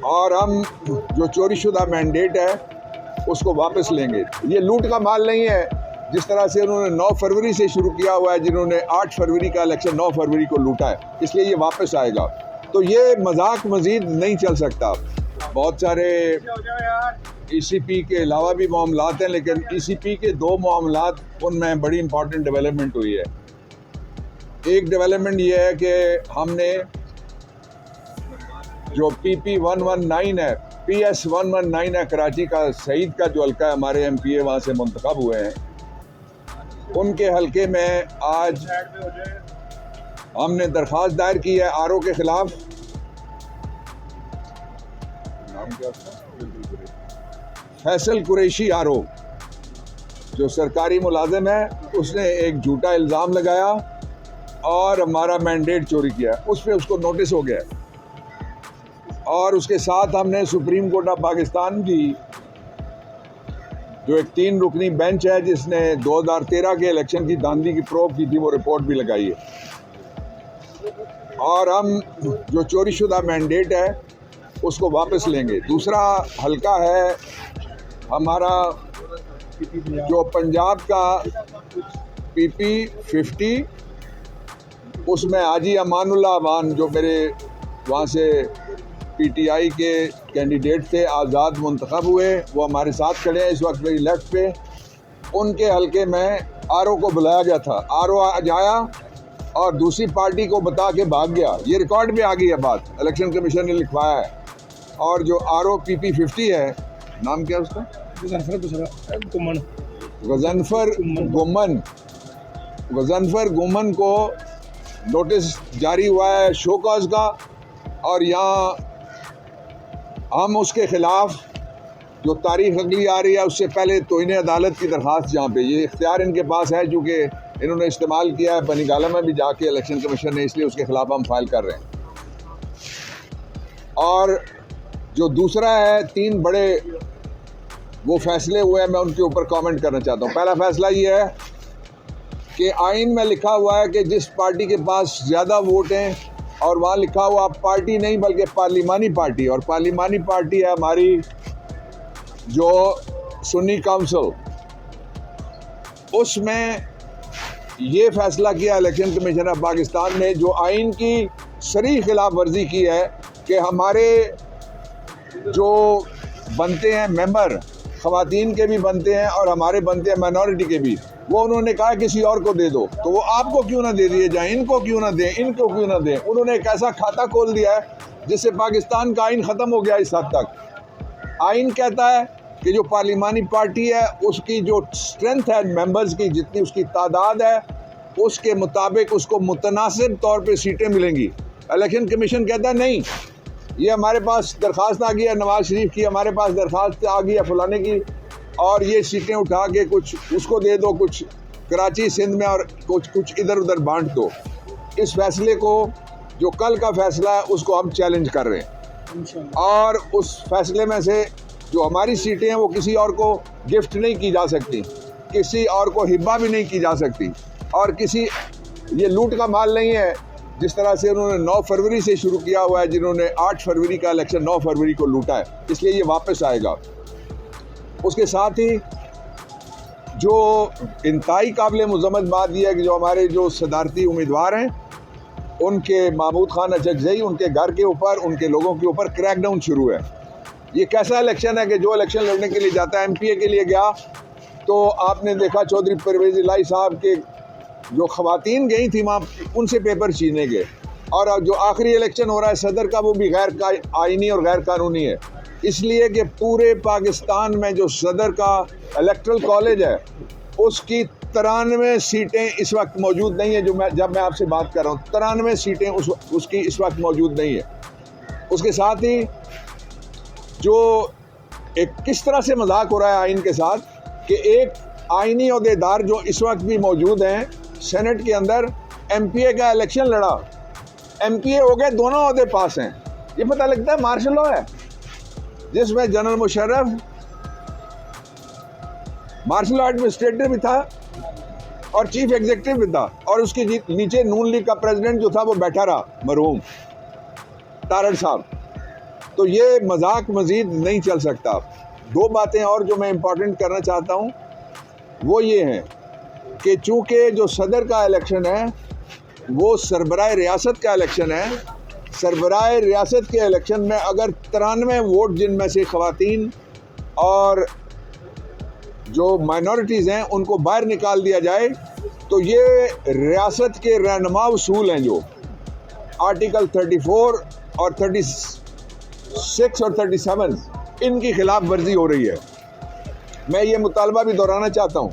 और हम जो चोरीशुदा मैंडेट है उसको वापस लेंगे। ये लूट का माल नहीं है जिस तरह से उन्होंने 9 फरवरी से शुरू किया हुआ है, जिन्होंने 8 फरवरी का इलेक्शन 9 फरवरी को लूटा है, इसलिए ये वापस आएगा। तो ये मजाक मजीद नहीं चल सकता। बहुत सारे ईसीपी के अलावा भी मामलात हैं, लेकिन ईसीपी के 2 मामलात, उनमें बड़ी इंपॉर्टेंट डेवलपमेंट हुई है। एक डेवलपमेंट ये है कि हमने जो PP 119 है, PS 119 है, कराची का सईद का जो हल्का है, हमारे MPA वहाँ से मुंतखब हुए हैं, उनके हल्के में आज हमने दरख्वास्त दायर की है RO के खिलाफ। नाम क्या था? फैसल कुरैशी RO, जो सरकारी मुलाजिम है, उसने एक झूठा इल्ज़ाम लगाया और हमारा मैंडेट चोरी किया। उस पर उसको नोटिस हो गया और उसके साथ हमने सुप्रीम कोर्ट ऑफ पाकिस्तान की जो एक 3 रुकनी बेंच है जिसने 2013 के इलेक्शन की धांधली की प्रूफ की थी, वो रिपोर्ट भी लगाई है। और हम जो चोरीशुदा मैंडेट है उसको वापस लेंगे। दूसरा हल्का है हमारा जो पंजाब का PP 50, उसमें हाजी अमानुल्लाह अमान, जो मेरे वहाँ से PTI के कैंडिडेट थे, आज़ाद मुंतखब हुए, वो हमारे साथ खड़े हैं इस वक्त मेरी लेफ्ट पे। उनके हल्के में RO को बुलाया गया था, RO आज आया और दूसरी पार्टी को बता के भाग गया। ये रिकॉर्ड में आ गई है बात, इलेक्शन कमीशन ने लिखवाया है। और जो RO PP 50 है, नाम क्या उसका? गजनफर गुमन को नोटिस जारी हुआ है शो कॉज का, और यहाँ हम उसके खिलाफ जो तारीख अगली आ रही है उससे पहले तोहिन अदालत की दरख्वास्त, जहाँ पे ये इख्तियार इनके पास है चूँकि इन्होंने इस्तेमाल किया है बनीगाला में भी जाके इलेक्शन कमीशन ने, इसलिए उसके खिलाफ हम फाइल कर रहे हैं। और जो दूसरा है, 3 बड़े वो फैसले हुए हैं, मैं उनके ऊपर कमेंट करना चाहता हूँ। पहला फैसला ये है कि आइन में लिखा हुआ है कि जिस पार्टी के पास ज़्यादा वोट हैं, और वहाँ लिखा हुआ पार्टी नहीं बल्कि पार्लिमानी पार्टी, और पार्लिमानी पार्टी है हमारी जो सुन्नी काउंसिल। उसमें ये फैसला किया इलेक्शन कमीशन ऑफ पाकिस्तान ने, जो आइन की सरी खिलाफ वर्जी की है, कि हमारे जो बनते हैं मेंबर, ख़वातीन के भी बनते हैं और हमारे बनते हैं माइनॉरिटी के भी, वो उन्होंने कहा किसी और को दे दो। तो वो आपको क्यों ना दे दिए जाए, इनको क्यों ना दें, इनको क्यों ना दें। उन्होंने एक ऐसा खाता खोल दिया है जिससे पाकिस्तान का आइन ख़त्म हो गया इस हद तक। आइन कहता है कि जो पार्लिमानी पार्टी है उसकी जो स्ट्रेंथ है मेंबर्स की, जितनी उसकी तादाद है, उसके मुताबिक उसको मुतनासिब तौर पर सीटें मिलेंगी। इलेक्शन कमीशन कहता है नहीं, ये हमारे पास दरख्वास्त आ गई है नवाज शरीफ की, हमारे पास दरख्वास्त आ गई है फलाने की, और ये सीटें उठा के कुछ उसको दे दो, कुछ कराची सिंध में और कुछ इधर उधर बांट दो। इस फैसले को, जो कल का फैसला है, उसको हम चैलेंज कर रहे हैं। और उस फैसले में से जो हमारी सीटें हैं वो किसी और को गिफ्ट नहीं की जा सकती, किसी और को हिब्बा भी नहीं की जा सकती, और ये लूट का माल नहीं है जिस तरह से उन्होंने 9 फरवरी से शुरू किया हुआ है, जिन्होंने 8 फरवरी का इलेक्शन 9 फरवरी को लूटा है, इसलिए ये वापस आएगा। उसके साथ ही जो इंतहाई काबिल मुज़म्मत बात यह है कि जो हमारे जो सदारती उम्मीदवार हैं, उनके महमूद खान अचकज़ई, उनके घर के ऊपर, उनके लोगों के ऊपर क्रैकडाउन शुरू है। ये कैसा इलेक्शन है कि जो इलेक्शन लड़ने के लिए जाता है, MPA के लिए गया, तो आपने देखा चौधरी परवेज़ इलाही साहब के जो ख़वातीन गई थी वहाँ, उनसे पेपर छीने गए। और जो आखिरी इलेक्शन हो रहा है सदर का, वो भी गैर आइनी और गैर कानूनी है, इसलिए कि पूरे पाकिस्तान में जो सदर का इलेक्टरल कॉलेज है उसकी 93 सीटें इस वक्त मौजूद नहीं है। जब मैं आपसे बात कर रहा हूँ, 93 सीटें उसकी इस वक्त मौजूद नहीं है। उसके साथ ही जो एक किस तरह से मजाक हो रहा है आइन के साथ, कि एक आइनी ओहदेदार जो इस वक्त भी मौजूद हैं सेनेट के अंदर, MPA का इलेक्शन लड़ा, MPA हो गए, दोनों ओहदे पास हैं। ये पता लगता है मार्शल लॉ है, जिसमें general Musharraf martial law administrator भी था और चीफ एग्जीक्यूटिव भी था, और उसके नीचे नून लीग का प्रेसिडेंट जो था वो बैठा रहा, मरहूम तारड़ साहब। तो ये मजाक मज़ीद नहीं चल सकता। दो बातें और जो मैं इम्पोर्टेंट करना चाहता हूँ वो ये हैं कि चूँकि जो सदर का इलेक्शन है वो सरबराह रियासत का इलेक्शन है, सरबराह रियासत के इलेक्शन में अगर 93 वोट जिनमें से ख़वातीन और जो माइनॉरिटीज़ हैं उनको बाहर निकाल दिया जाए तो ये रियासत के रहनुमा उसूल हैं जो आर्टिकल 34 और 36 और 37 इनकी खिलाफ वर्जी हो रही है। मैं ये मुतालबा भी दोहराना चाहता हूँ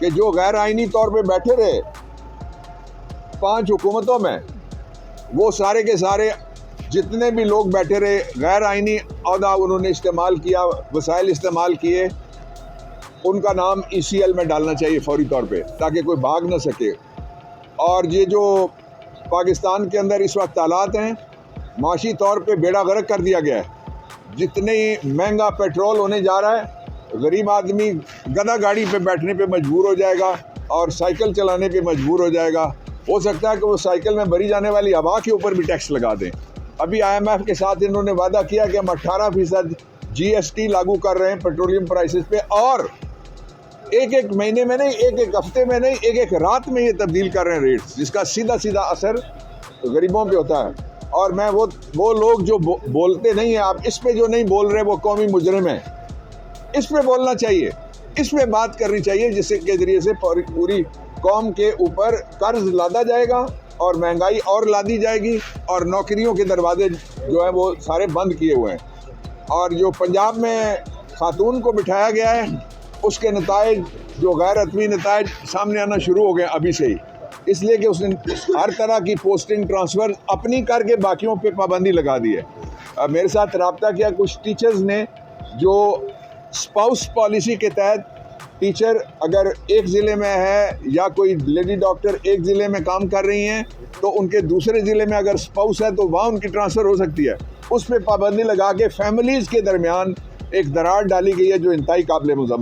कि जो गैर आइनी तौर पे बैठे रहे 5 हुकूमतों में, वो सारे के सारे जितने भी लोग बैठे रहे गैर आइनी अहदा उन्होंने इस्तेमाल किया, वसाइल इस्तेमाल किए, उनका नाम ECL में डालना चाहिए फौरी तौर पे ताकि कोई भाग ना सके। और ये जो पाकिस्तान के अंदर इस वक्त हालात हैं, माशी तौर पे बेड़ा गर्क कर दिया गया है। जितने महंगा पेट्रोल होने जा रहा है, गरीब आदमी गधा गाड़ी पे बैठने पे मजबूर हो जाएगा और साइकिल चलाने पे मजबूर हो जाएगा। हो सकता है कि वो साइकिल में भरी जाने वाली हवा के ऊपर भी टैक्स लगा दें। अभी IMF के साथ इन्होंने वादा किया कि हम 18% GST लागू कर रहे हैं पेट्रोलियम प्राइसेस पे, और एक महीने में नहीं, एक हफ्ते में नहीं, एक रात में ये तब्दील कर रहे हैं रेट्स, जिसका सीधा सीधा असर गरीबों पे होता है। और मैं वो लोग जो बोलते नहीं है, आप इस पे जो नहीं बोल रहे वो कौमी मुजरिम है, इस पे बोलना चाहिए, इस पे बात करनी चाहिए, जिसके जरिए से पूरी कौम के ऊपर कर्ज लादा जाएगा और महंगाई और लादी जाएगी और नौकरियों के दरवाजे जो है वो सारे बंद किए हुए हैं। और जो पंजाब में खातून को बिठाया गया है उसके नताइज, जो गैर हतमी नताइज सामने आना शुरू हो गए अभी से ही, इसलिए कि उसने हर तरह की पोस्टिंग ट्रांसफ़र अपनी करके बाकियों पे पाबंदी लगा दी है। मेरे साथ रब्ता किया कुछ टीचर्स ने जो स्पाउस पॉलिसी के तहत टीचर अगर एक ज़िले में है या कोई लेडी डॉक्टर एक ज़िले में काम कर रही हैं तो उनके दूसरे ज़िले में अगर स्पाउस है तो वहाँ उनकी ट्रांसफ़र हो सकती है। उस पर पाबंदी लगा के फैमिलीज़ के दरमियान एक दरार डाली गई है जो इंतहाई काबिल मज़म्मत